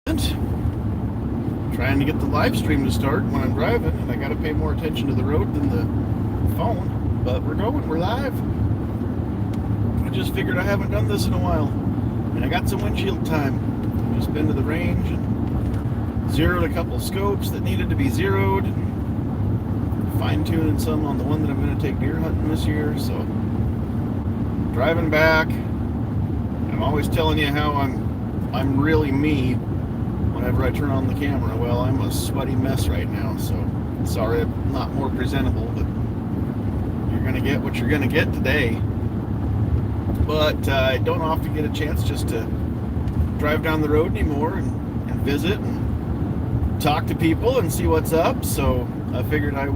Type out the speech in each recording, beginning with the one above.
Trying to get the live stream to start when I'm driving, and I got to pay more attention to the road than the phone. But we're going, we're live. I just figured I haven't done this in a while, and I got some windshield time. I've just been to the range and zeroed a couple scopes that needed to be zeroed, and fine-tuning some on the one that I'm going to take deer hunting this year. So driving back, I'm always telling you how I'm really me whenever I turn on the camera. Well, I'm a sweaty mess right now, so sorry I'm not more presentable, but you're going to get what you're going to get today. But I don't often get a chance just to drive down the road anymore and visit and talk to people and see what's up, so I figured I'd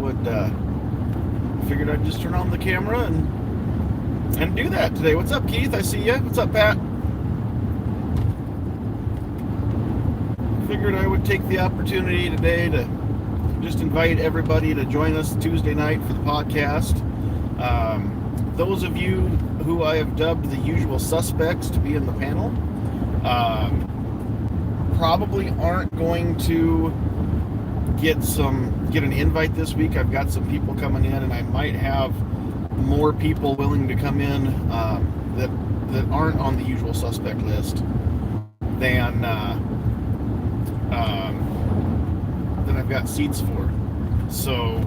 just turn on the camera and do that today. What's up, Keith? I see you. What's up, Pat? Figured I would take the opportunity today to just invite everybody to join us Tuesday night for the podcast. Those of you who I have dubbed the usual suspects to be in the panel probably aren't going to get an invite this week. I've got some people coming in, and I might have more people willing to come in that aren't on the usual suspect list than I've got seats for. So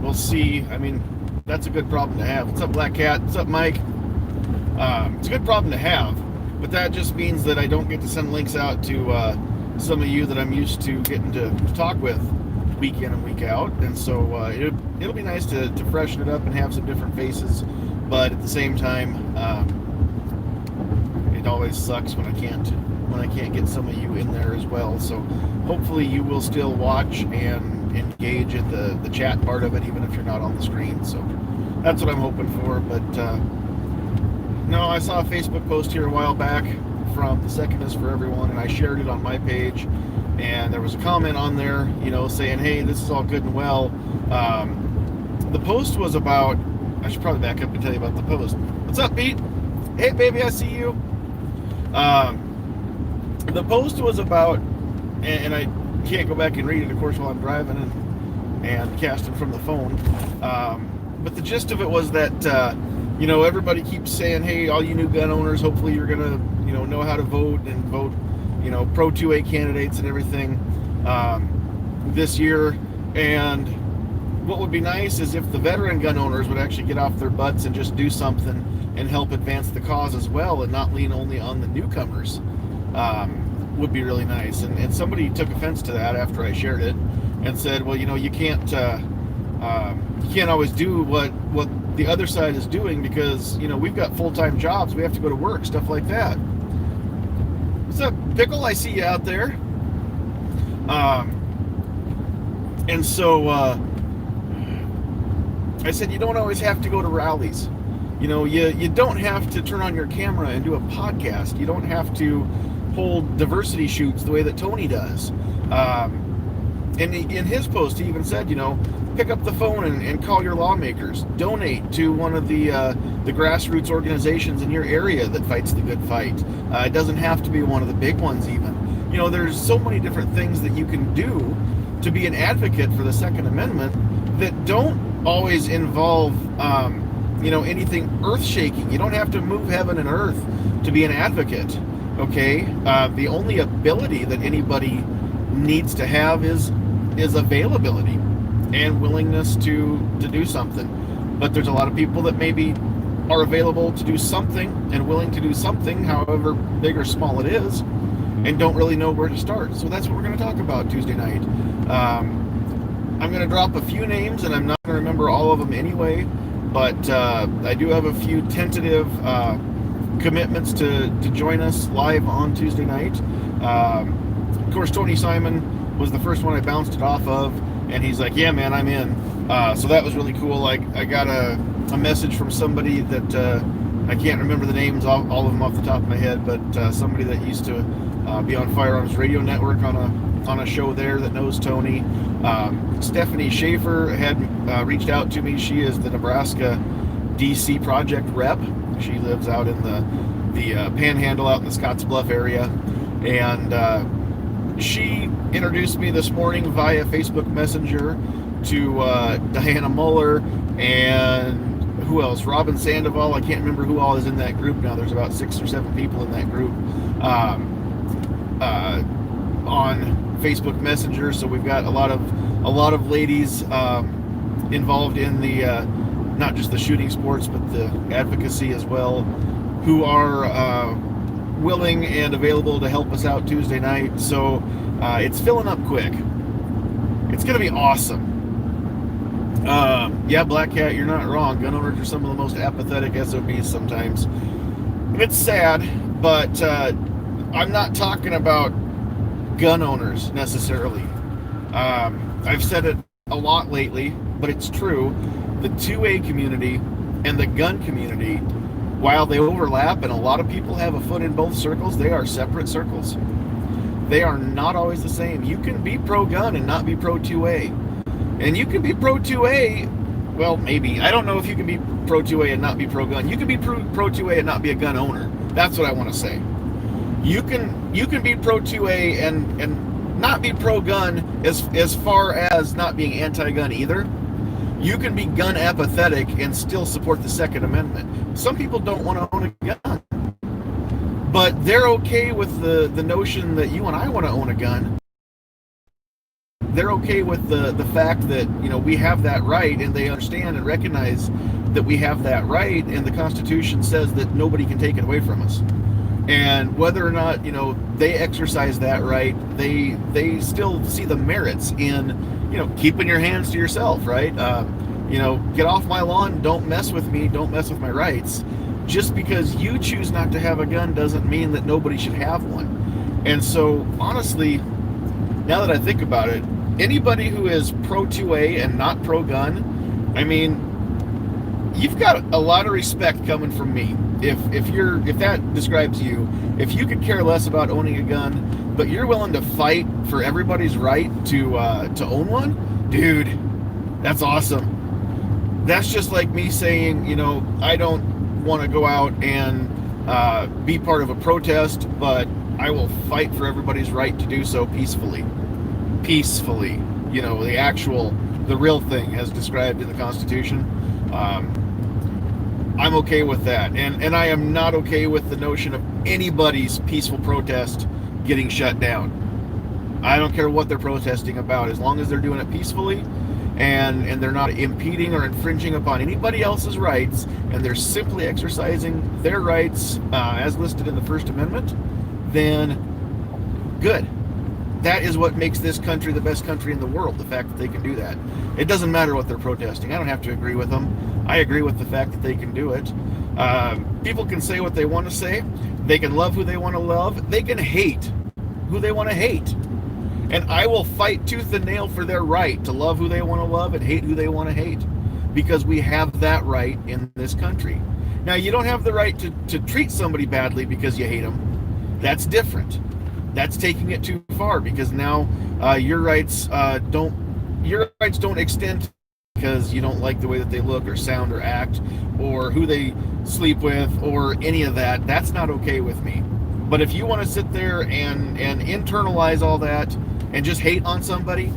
we'll see. I mean, that's a good problem to have. What's up, Black Cat? What's up, Mike? It's a good problem to have, but that just means that I don't get to send links out to some of you that I'm used to getting to talk with week in and week out. And so it'll be nice to freshen it up and have some different faces, but at the same time, it always sucks when I can't get some of you in there as well. So hopefully you will still watch and engage in the chat part of it, even if you're not on the screen. So that's what I'm hoping for. But no, I saw a Facebook post here a while back from The Second Is For Everyone, and I shared it on my page, and there was a comment on there, saying, hey, this is all good and well. The post was about, I should probably back up and tell you about the post. What's up, Pete? Hey, baby, I see you. The post was about, and I can't go back and read it, of course, while I'm driving and casting from the phone. But the gist of it was that, everybody keeps saying, hey, all you new gun owners, hopefully you're going to, know how to vote and vote, pro 2A candidates and everything this year. And what would be nice is if the veteran gun owners would actually get off their butts and just do something and help advance the cause as well, and not lean only on the newcomers. Would be really nice. And somebody took offense to that after I shared it and said, well, you can't always do what the other side is doing because, we've got full-time jobs. We have to go to work, stuff like that. What's up, Pickle? I see you out there. And so I said, you don't always have to go to rallies. You don't have to turn on your camera and do a podcast. You don't have to hold diversity shoots the way that Tony does. And in his post, he even said, pick up the phone and call your lawmakers. Donate to one of the grassroots organizations in your area that fights the good fight. It doesn't have to be one of the big ones even. There's so many different things that you can do to be an advocate for the Second Amendment that don't always involve anything earth-shaking. You don't have to move heaven and earth to be an advocate, okay? The only ability that anybody needs to have is availability and willingness to do something. But there's a lot of people that maybe are available to do something and willing to do something, however big or small it is, and don't really know where to start. So that's what we're going to talk about Tuesday night. I'm going to drop a few names, and I'm not going to remember all of them anyway, but I do have a few tentative commitments to join us live on Tuesday night. Of course, Tony Simon was the first one I bounced it off of, and he's like, yeah, man, I'm in. So that was really cool. I got a message from somebody that I can't remember the names, all of them off the top of my head, but somebody that used to be on Firearms Radio Network on a show there that knows Tony. Stephanie Schaefer had reached out to me. She is the Nebraska DC project rep. She lives out in the Panhandle, out in the Scottsbluff area, and introduced me this morning via Facebook Messenger to Diana Muller and who else? Robin Sandoval. I can't remember who all is in that group now. There's about 6 or 7 people in that group on Facebook Messenger. So we've got a lot of ladies involved in the not just the shooting sports, but the advocacy as well, who are willing and available to help us out Tuesday night. So it's filling up quick. It's going to be awesome. Yeah, Black Cat, you're not wrong. Gun owners are some of the most apathetic SOBs sometimes. And it's sad, but I'm not talking about gun owners necessarily. I've said it a lot lately, but it's true. The 2A community and the gun community, while they overlap and a lot of people have a foot in both circles, they are separate circles. They are not always the same. You can be pro-gun and not be pro-2A. And you can be pro-2A, well, maybe. I don't know if you can be pro-2A and not be pro-gun. You can be pro-2A and not be a gun owner. That's what I want to say. You can be pro-2A and not be pro-gun as far as not being anti-gun either. You can be gun apathetic and still support the Second Amendment. Some people don't want to own a gun, but they're okay with the notion that you and I want to own a gun. They're okay with the fact that, you know, we have that right, and they understand and recognize that we have that right, and the Constitution says that nobody can take it away from us. And whether or not, you know, they exercise that right, they still see the merits in, you know, keeping your hands to yourself, right? You know, get off my lawn, don't mess with me, don't mess with my rights. Just because you choose not to have a gun doesn't mean that nobody should have one. And so, honestly, now that I think about it, anybody who is pro-2A and not pro-gun, I mean, you've got a lot of respect coming from me. If that describes you, if you could care less about owning a gun, but you're willing to fight for everybody's right to own one, dude, that's awesome. That's just like me saying, you know, I don't want to go out and be part of a protest, but I will fight for everybody's right to do so peacefully. Peacefully, you know, the real thing as described in the Constitution. I'm okay with that, and I am not okay with the notion of anybody's peaceful protest getting shut down. I don't care what they're protesting about, as long as they're doing it peacefully and they're not impeding or infringing upon anybody else's rights, and they're simply exercising their rights as listed in the First Amendment, then good. That is what makes this country the best country in the world, the fact that they can do that. It doesn't matter what they're protesting. I don't have to agree with them. I agree with the fact that they can do it. People can say what they want to say. They can love who they want to love. They can hate who they want to hate. And I will fight tooth and nail for their right to love who they want to love and hate who they want to hate, because we have that right in this country. Now, you don't have the right to treat somebody badly because you hate them. That's different. That's taking it too far, because now your rights don't extend because you don't like the way that they look or sound or act or who they sleep with or any of that. That's not okay with me. But if you want to sit there and internalize all that and just hate on somebody,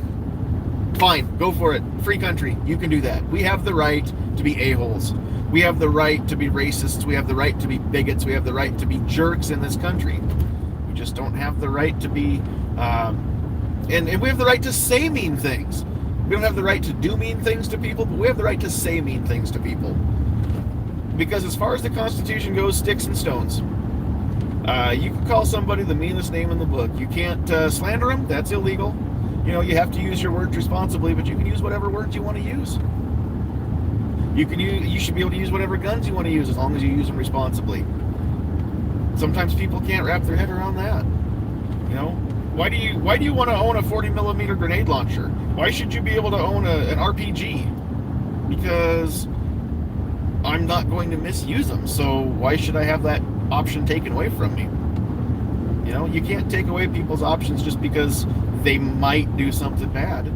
fine, go for it. Free country, you can do that. We have the right to be a-holes. We have the right to be racists. We have the right to be bigots. We have the right to be jerks in this country. We just don't have the right to be, and we have the right to say mean things. We don't have the right to do mean things to people, but we have the right to say mean things to people. Because as far as the Constitution goes, sticks and stones. You can call somebody the meanest name in the book. You can't slander them. That's illegal. You know, you have to use your words responsibly, but you can use whatever words you want to use. You should be able to use whatever guns you want to use as long as you use them responsibly. Sometimes people can't wrap their head around that. You know, why do you want to own a 40mm grenade launcher? Why should you be able to own an RPG? Because I'm not going to misuse them. So why should I have that option taken away from me? You know, you can't take away people's options just because they might do something bad.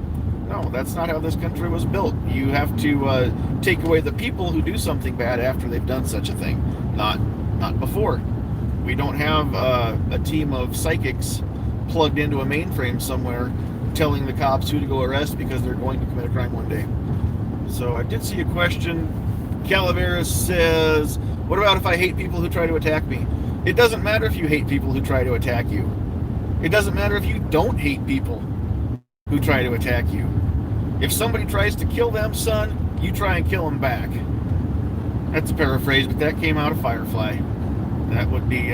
No, that's not how this country was built. You have to take away the people who do something bad after they've done such a thing, not before. We don't have a team of psychics plugged into a mainframe somewhere telling the cops who to go arrest because they're going to commit a crime one day. So I did see a question. Calaveras says, what about if I hate people who try to attack me? It doesn't matter if you hate people who try to attack you. It doesn't matter if you don't hate people who try to attack you. If somebody tries to kill them, son, you try and kill them back. That's a paraphrase, but that came out of Firefly. That would be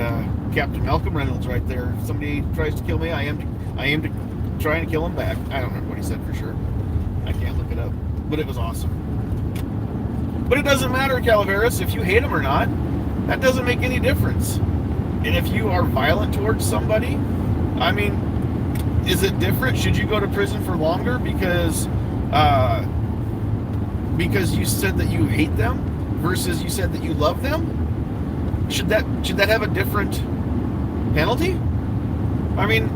Captain Malcolm Reynolds right there. If somebody tries to kill me, I aim to try and kill them back. I don't remember what he said for sure. I can't look it up, but it was awesome. But it doesn't matter, Calaveras, if you hate them or not. That doesn't make any difference. And if you are violent towards somebody, I mean, is it different? Should you go to prison for longer because you said that you hate them versus you said that you love them? Should that have a different penalty? I mean,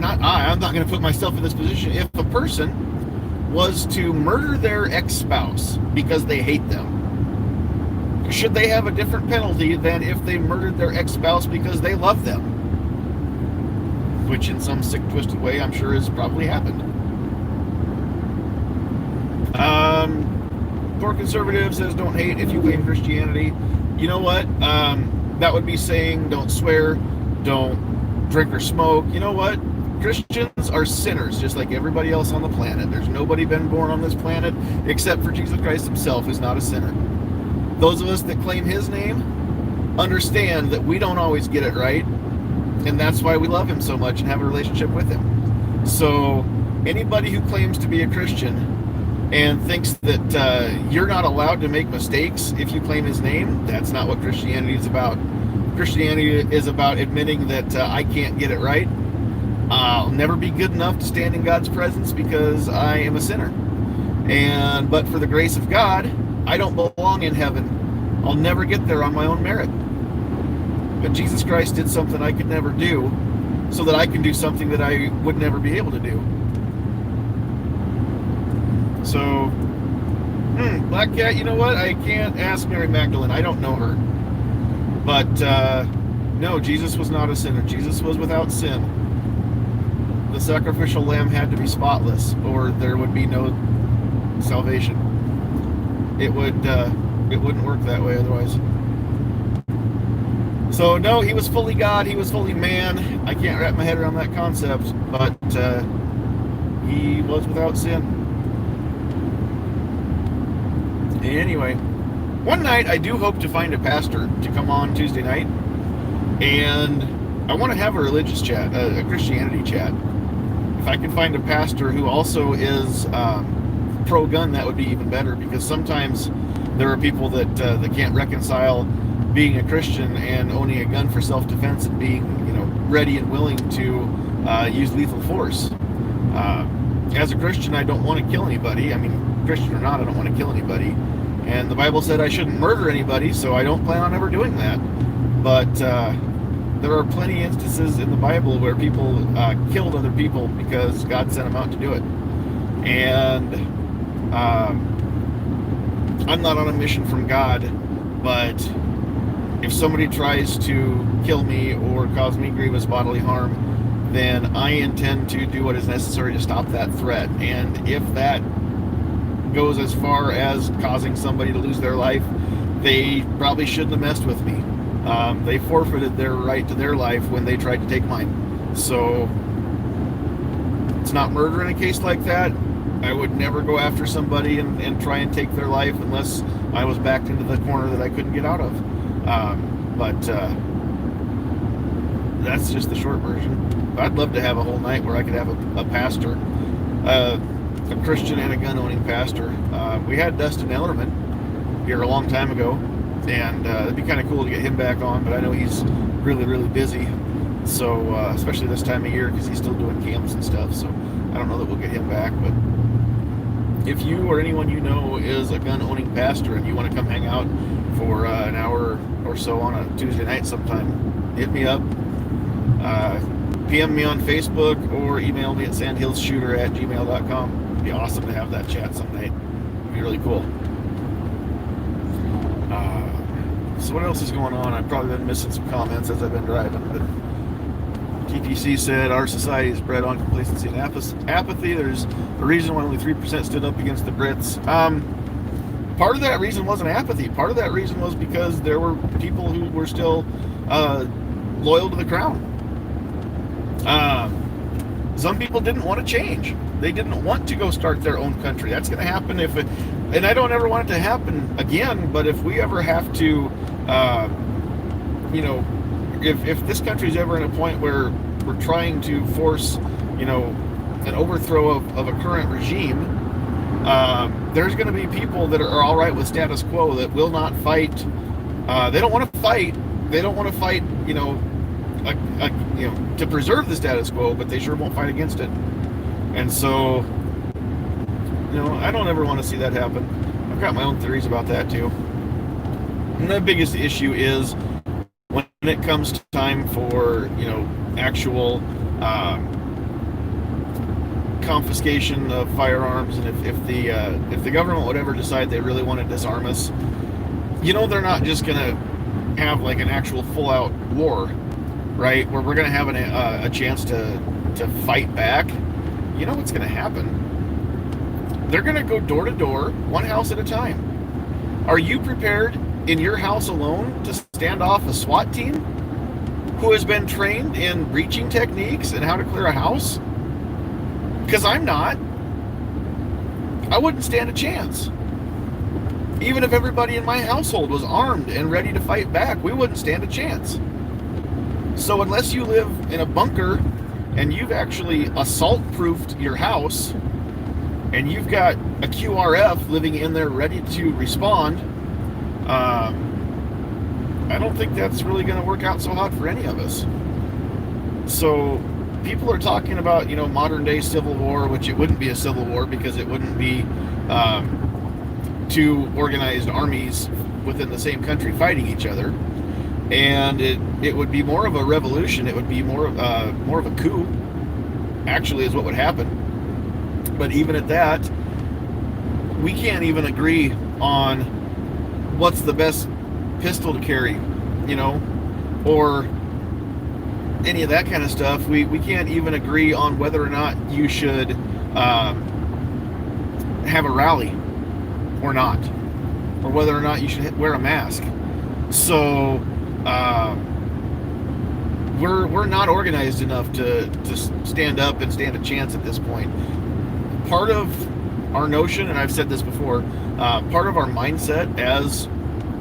I'm not going to put myself in this position. If a person was to murder their ex-spouse because they hate them, should they have a different penalty than if they murdered their ex-spouse because they love them? Which in some sick, twisted way, I'm sure has probably happened. Poor Conservative says, don't hate if you claim Christianity. You know what? That would be saying, don't swear, don't drink or smoke. You know what? Christians are sinners, just like everybody else on the planet. There's nobody been born on this planet except for Jesus Christ himself, who's not a sinner. Those of us that claim his name understand that we don't always get it right, and that's why we love him so much and have a relationship with him. So anybody who claims to be a Christian and thinks that you're not allowed to make mistakes if you claim his name, that's not what Christianity is about. Christianity is about admitting that I can't get it right. I'll never be good enough to stand in God's presence because I am a sinner. But for the grace of God, I don't belong in heaven. I'll never get there on my own merit. But Jesus Christ did something I could never do so that I can do something that I would never be able to do. So, Black Cat, you know what? I can't ask Mary Magdalene. I don't know her. But, no, Jesus was not a sinner. Jesus was without sin. The sacrificial lamb had to be spotless, or there would be no salvation. It wouldn't work that way otherwise. So, no, he was fully God. He was fully man. I can't wrap my head around that concept, but he was without sin. Anyway, one night I do hope to find a pastor to come on Tuesday night, and I want to have a religious chat, a Christianity chat. If I can find a pastor who also is pro-gun, that would be even better, because sometimes there are people that can't reconcile being a Christian and owning a gun for self-defense and being, ready and willing to use lethal force. As a Christian, I don't want to kill anybody. I mean, Christian or not, I don't want to kill anybody. And the Bible said I shouldn't murder anybody, so I don't plan on ever doing that. But there are plenty of instances in the Bible where people killed other people because God sent them out to do it. And I'm not on a mission from God, but if somebody tries to kill me or cause me grievous bodily harm, then I intend to do what is necessary to stop that threat. And if that goes as far as causing somebody to lose their life, they probably shouldn't have messed with me. They forfeited their right to their life when they tried to take mine. So it's not murder in a case like that. I would never go after somebody and try and take their life unless I was backed into the corner that I couldn't get out of. But that's just the short version. I'd love to have a whole night where I could have a pastor, a Christian and a gun-owning pastor. We had Dustin Ellerman here a long time ago, and it'd be kind of cool to get him back on, but I know he's really, really busy. So, especially this time of year, because he's still doing camps and stuff, so I don't know that we'll get him back. But if you or anyone you know is a gun-owning pastor and you want to come hang out for an hour or so on a Tuesday night sometime, hit me up. PM me on Facebook or email me at sandhillsshooter@gmail.com. It'd be awesome to have that chat some night. It'd be really cool. So what else is going on? I've probably been missing some comments as I've been driving, but TPC said, our society is bred on complacency and apathy. There's a reason why only 3% stood up against the Brits. Part of that reason wasn't apathy. Part of that reason was because there were people who were still loyal to the crown. Some people didn't want to change. They didn't want to go start their own country. That's going to happen and I don't ever want it to happen again, but if we ever have to, if this country's ever in a point where we're trying to force, an overthrow of a current regime, there's going to be people that are all right with status quo that will not fight. They don't want to fight. They don't want to fight, to preserve the status quo, but they sure won't fight against it. And so, I don't ever want to see that happen. I've got my own theories about that too. And the biggest issue is when it comes to time for, actual confiscation of firearms, and if the government would ever decide they really want to disarm us, they're not just going to have like an actual full-out war, right? Where we're going to have a chance to fight back. You know what's going to happen? They're going to go door to door, one house at a time. Are you prepared in your house alone to stand off a SWAT team who has been trained in breaching techniques and how to clear a house? Because I'm not. I wouldn't stand a chance. Even if everybody in my household was armed and ready to fight back, we wouldn't stand a chance. So unless you live in a bunker and you've actually assault-proofed your house, and you've got a QRF living in there ready to respond, I don't think that's really going to work out so hot for any of us. So people are talking about, modern-day civil war, which it wouldn't be a civil war because it wouldn't be two organized armies within the same country fighting each other. And it would be more of a revolution. It would be more of a coup, actually, is what would happen. But even at that, we can't even agree on what's the best pistol to carry, or any of that kind of stuff. We can't even agree on whether or not you should have a rally or not, or whether or not you should wear a mask. So we're not organized enough to stand up and stand a chance at this point. Part of our notion, and I've said this before, part of our mindset as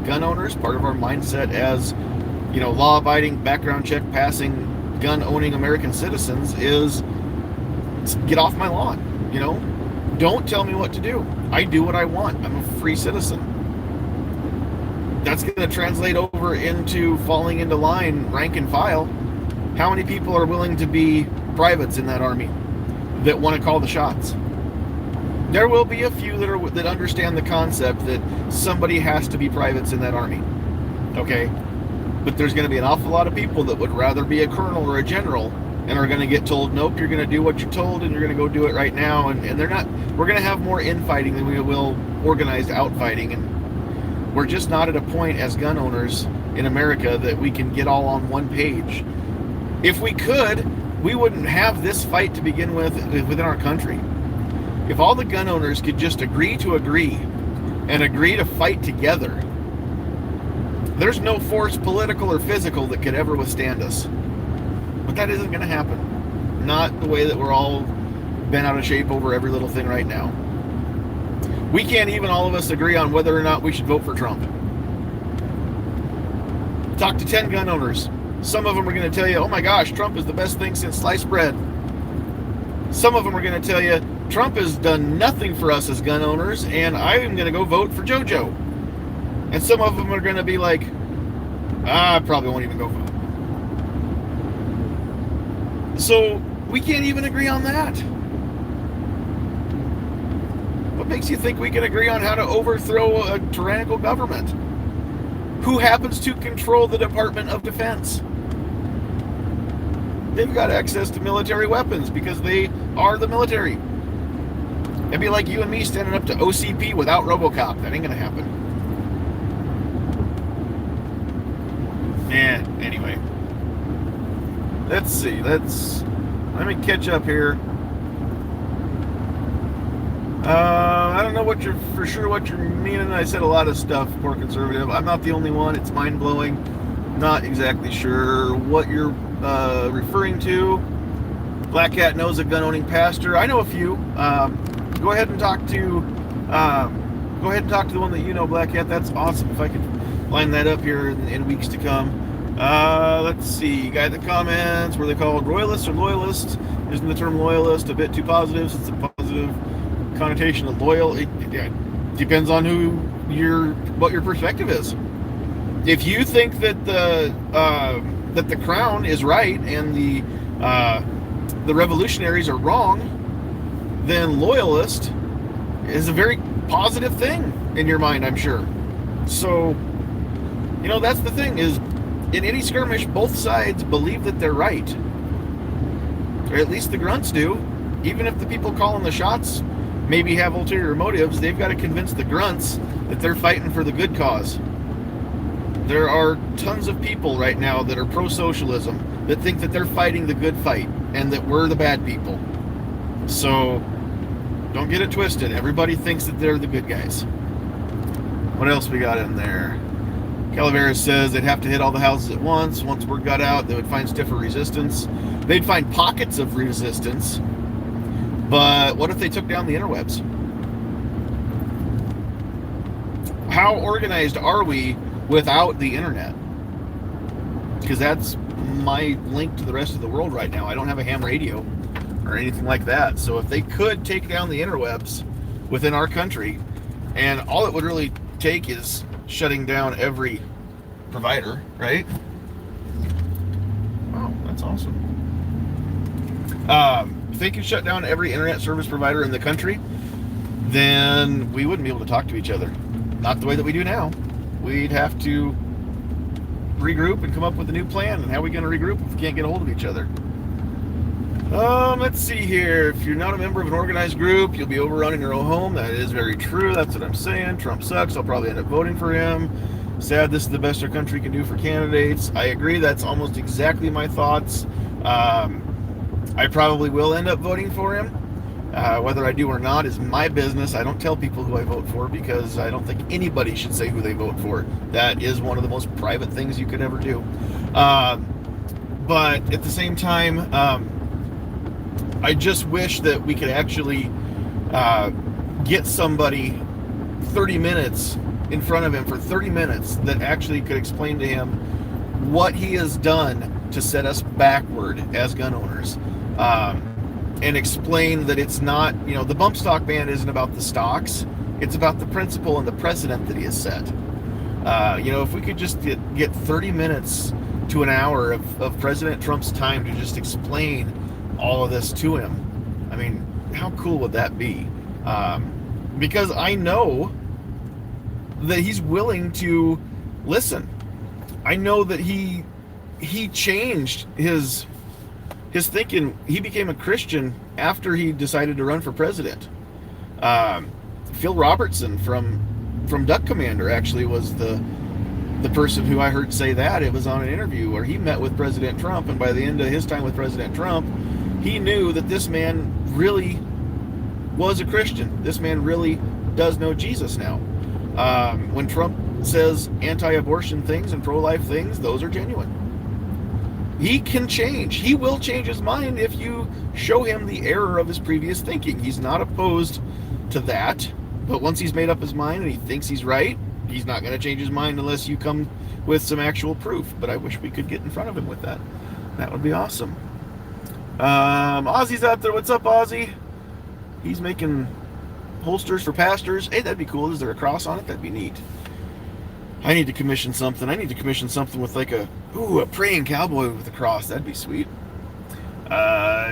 gun owners, part of our mindset as, law-abiding, background check passing, gun-owning American citizens is get off my lawn, Don't tell me what to do. I do what I want. I'm a free citizen. That's going to translate over into falling into line, rank and file. How many people are willing to be privates in that army that want to call the shots? There will be a few that understand the concept that somebody has to be privates in that army, okay? But there's going to be an awful lot of people that would rather be a colonel or a general and are going to get told, nope, you're going to do what you're told and you're going to go do it right now. And they're not. We're going to have more infighting than we will organized outfighting. And we're just not at a point as gun owners in America that we can get all on one page. If we could, we wouldn't have this fight to begin with within our country. If all the gun owners could just agree to agree and agree to fight together, there's no force, political or physical, that could ever withstand us. But that isn't going to happen. Not the way that we're all bent out of shape over every little thing right now. We can't even all of us agree on whether or not we should vote for Trump. Talk to 10 gun owners. Some of them are going to tell you, oh my gosh, Trump is the best thing since sliced bread. Some of them are going to tell you, Trump has done nothing for us as gun owners, and I'm going to go vote for JoJo. And some of them are going to be like, I probably won't even go vote. So we can't even agree on that. What makes you think we can agree on how to overthrow a tyrannical government? Who happens to control the Department of Defense? They've got access to military weapons because they are the military. It'd be like you and me standing up to OCP without RoboCop. That ain't gonna happen. Anyway. Let's see. Let me catch up here. I don't know what you're meaning. I said a lot of stuff, more conservative. I'm not the only one. It's mind blowing. Not exactly sure what you're referring to. Black Cat knows a gun owning pastor. I know a few. Go ahead and talk to the one that you know, Black Cat. That's awesome. If I could line that up here in weeks to come. Let's see. Guy that comments, were they called royalists or loyalists? Isn't the term loyalist a bit too positive since the positive connotation of loyal? It depends on what your perspective is. If you think that the crown is right and the revolutionaries are wrong, then loyalist is a very positive thing in your mind, I'm sure. So, that's the thing is, in any skirmish, both sides believe that they're right. Or at least the grunts do. Even if the people calling the shots maybe have ulterior motives, they've got to convince the grunts that they're fighting for the good cause. There are tons of people right now that are pro-socialism that think that they're fighting the good fight and that we're the bad people. So, don't get it twisted. Everybody thinks that they're the good guys. What else we got in there? Calaveras says they'd have to hit all the houses at once. Once word got out, they would find stiffer resistance. They'd find pockets of resistance. But what if they took down the interwebs? How organized are we without the internet? Because that's my link to the rest of the world right now. I don't have a ham radio or anything like that. So if they could take down the interwebs within our country, and all it would really take is shutting down every provider, right? Wow, that's awesome. If they could shut down every internet service provider in the country, then we wouldn't be able to talk to each other. Not the way that we do now. We'd have to regroup and come up with a new plan. And how are we going to regroup if we can't get a hold of each other? Let's see here. If you're not a member of an organized group, you'll be overrunning your own home. That is very true. That's what I'm saying. Trump sucks. I'll probably end up voting for him. Sad this is the best our country can do for candidates. I agree. That's almost exactly my thoughts. I probably will end up voting for him. Whether I do or not is my business. I don't tell people who I vote for because I don't think anybody should say who they vote for. That is one of the most private things you could ever do. But at the same time, I just wish that we could actually get somebody 30 minutes in front of him for 30 minutes that actually could explain to him what he has done to set us backward as gun owners. And explain that it's not, the bump stock ban isn't about the stocks. It's about the principle and the precedent that he has set. If we could just get 30 minutes to an hour of President Trump's time to just explain all of this to him, I mean, how cool would that be? Because I know that he's willing to listen. I know that he changed his thinking. He became a Christian after he decided to run for president. Phil Robertson from Duck Commander actually was the person who I heard say that. It was on an interview where he met with President Trump, and by the end of his time with President Trump, he knew that this man really was a Christian. This man really does know Jesus now. When Trump says anti-abortion things and pro-life things, those are genuine. He can change. He will change his mind if you show him the error of his previous thinking. He's not opposed to that, but once he's made up his mind and he thinks he's right, he's not going to change his mind unless you come with some actual proof. But I wish we could get in front of him with that. That would be awesome. Ozzy's out there. What's up, Ozzy? He's making holsters for pastors. Hey, that'd be cool. Is there a cross on it? That'd be neat. I need to commission something. I need to commission something with like a praying cowboy with a cross. That'd be sweet.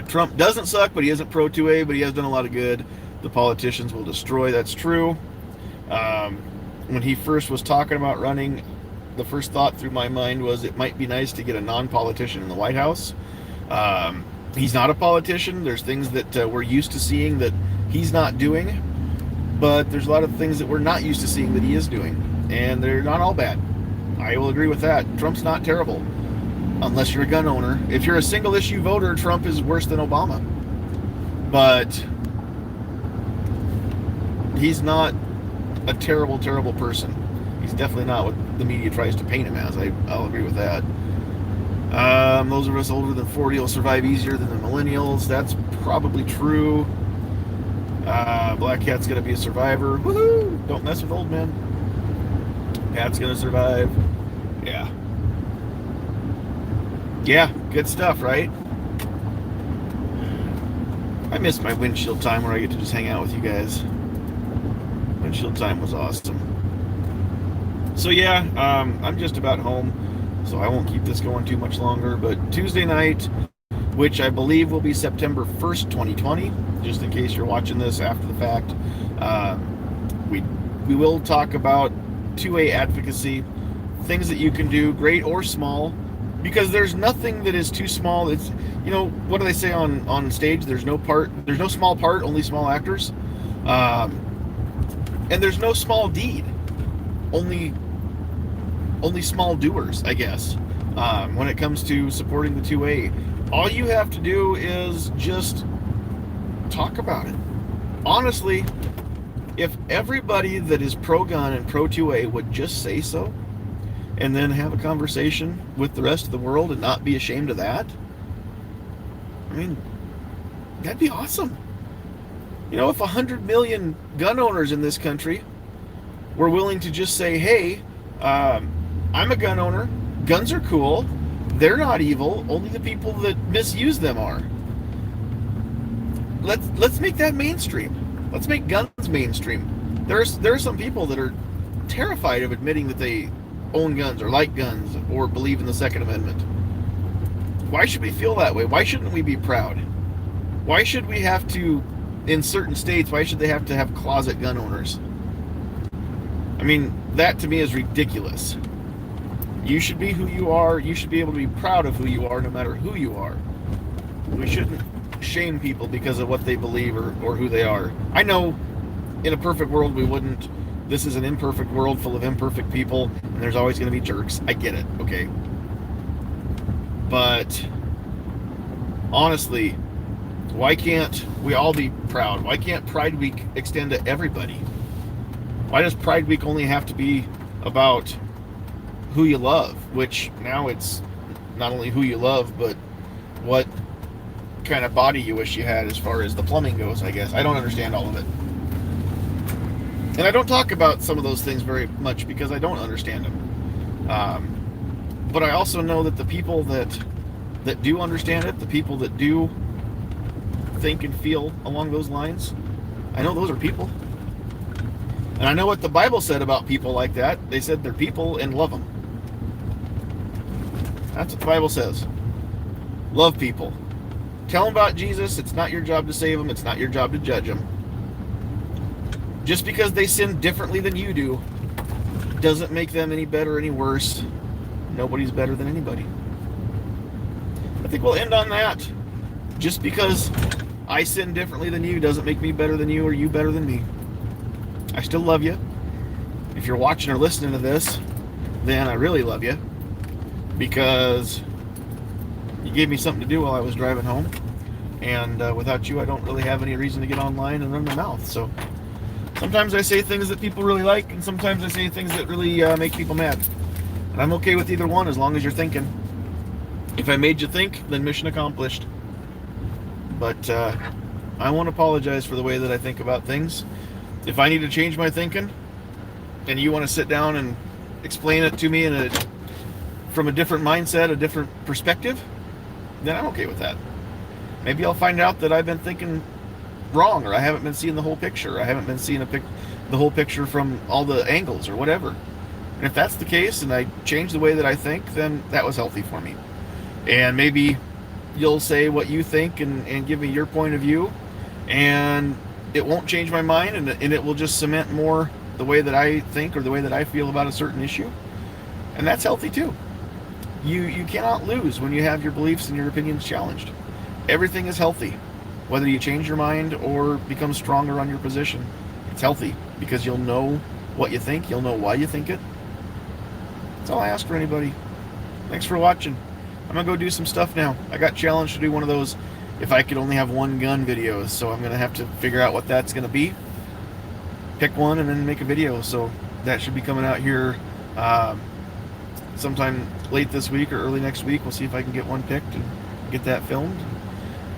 Trump doesn't suck, but he isn't pro 2A, but he has done a lot of good. The politicians will destroy. That's true. When he first was talking about running, the first thought through my mind was it might be nice to get a non-politician in the White House. He's not a politician. There's things that we're used to seeing that he's not doing, but there's a lot of things that we're not used to seeing that he is doing, and they're not all bad. I will agree with that. Trump's not terrible. unless you're a gun owner. If you're a single issue voter, Trump is worse than Obama. But he's not a terrible, terrible person. He's definitely not what the media tries to paint him as. I'll agree with that. Those of us older than 40 will survive easier than the millennials. That's probably true. Black Cat's gonna be a survivor. Woohoo! Don't mess with old men. Pat's gonna survive. Yeah. Yeah, good stuff, right? I miss my windshield time where I get to just hang out with you guys. Windshield time was awesome. So yeah, I'm just about home, so I won't keep this going too much longer. But Tuesday night, which I believe will be September 1st, 2020, just in case you're watching this after the fact, we will talk about 2A advocacy, things that you can do, great or small, because there's nothing that is too small. It's, you know, what do they say on stage? There's no small part, only small actors. And there's no small deed, only small doers, I guess. When it comes to supporting the 2A, all you have to do is just talk about it. Honestly, if everybody that is pro-gun and pro-2A would just say so, and then have a conversation with the rest of the world and not be ashamed of that, I mean, that'd be awesome. You know, if 100 million gun owners in this country were willing to just say, hey, I'm a gun owner, guns are cool, they're not evil, only the people that misuse them are. Let's make that mainstream. Let's make guns mainstream. There are some people that are terrified of admitting that they own guns or like guns or believe in the Second Amendment. Why should we feel that way? Why shouldn't we be proud? Why should we have to, in certain states, why should they have to have closet gun owners? I mean, that to me is ridiculous. You should be who you are. You should be able to be proud of who you are no matter who you are. We shouldn't shame people because of what they believe or who they are. I know in a perfect world we wouldn't. This is an imperfect world full of imperfect people, and there's always going to be jerks. I get it, okay? But honestly, why can't we all be proud? Why can't Pride Week extend to everybody? Why does Pride Week only have to be about who you love? Which now it's not only who you love, but what kind of body you wish you had as far as the plumbing goes, I guess. I don't understand all of it. And I don't talk about some of those things very much because I don't understand them. But I also know that the people that do understand it, the people that do think and feel along those lines, I know those are people. And I know what the Bible said about people like that. They said they're people and love them. That's what the Bible says. Love people. Tell them about Jesus. It's not your job to save them. It's not your job to judge them. Just because they sin differently than you do doesn't make them any better or any worse. Nobody's better than anybody. I think we'll end on that. Just because I sin differently than you doesn't make me better than you or you better than me. I still love you. If you're watching or listening to this, then I really love you because you gave me something to do while I was driving home. And without you, I don't really have any reason to get online and run my mouth. So sometimes I say things that people really like, and sometimes I say things that really make people mad. And I'm okay with either one as long as you're thinking. If I made you think, then mission accomplished. But I won't apologize for the way that I think about things. If I need to change my thinking, and you want to sit down and explain it to me from a different mindset, a different perspective, then I'm okay with that. Maybe I'll find out that I've been thinking wrong, or I haven't been seeing the whole picture. I haven't been seeing the whole picture from all the angles or whatever. And if that's the case and I change the way that I think, then that was healthy for me. And maybe you'll say what you think and give me your point of view, and it won't change my mind, and it will just cement more the way that I think or the way that I feel about a certain issue. And that's healthy too. You cannot lose when you have your beliefs and your opinions challenged. Everything is healthy. Whether you change your mind or become stronger on your position, it's healthy because you'll know what you think, you'll know why you think it. That's all I ask for anybody. Thanks for watching. I'm gonna go do some stuff now. I got challenged to do one of those if I could only have one gun videos, so I'm gonna have to figure out what that's gonna be, pick one, and then make a video. So that should be coming out here sometime late this week or early next week. We'll see if I can get one picked and get that filmed.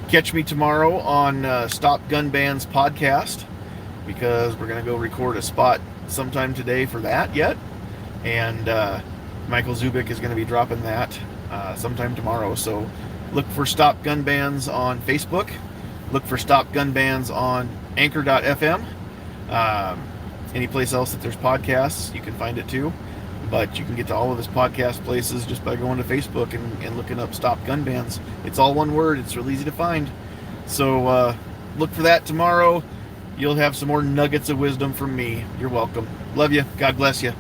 Catch me tomorrow on Stop Gun Bans podcast, because we're going to go record a spot sometime today for that yet. And Michael Zubik is going to be dropping that sometime tomorrow. So look for Stop Gun Bans on Facebook. Look for Stop Gun Bans on Anchor.fm. Any place else that there's podcasts, you can find it too. But you can get to all of his podcast places just by going to Facebook and looking up Stop Gun Bans. It's all one word. It's real easy to find. So look for that tomorrow. You'll have some more nuggets of wisdom from me. You're welcome. Love you. God bless you.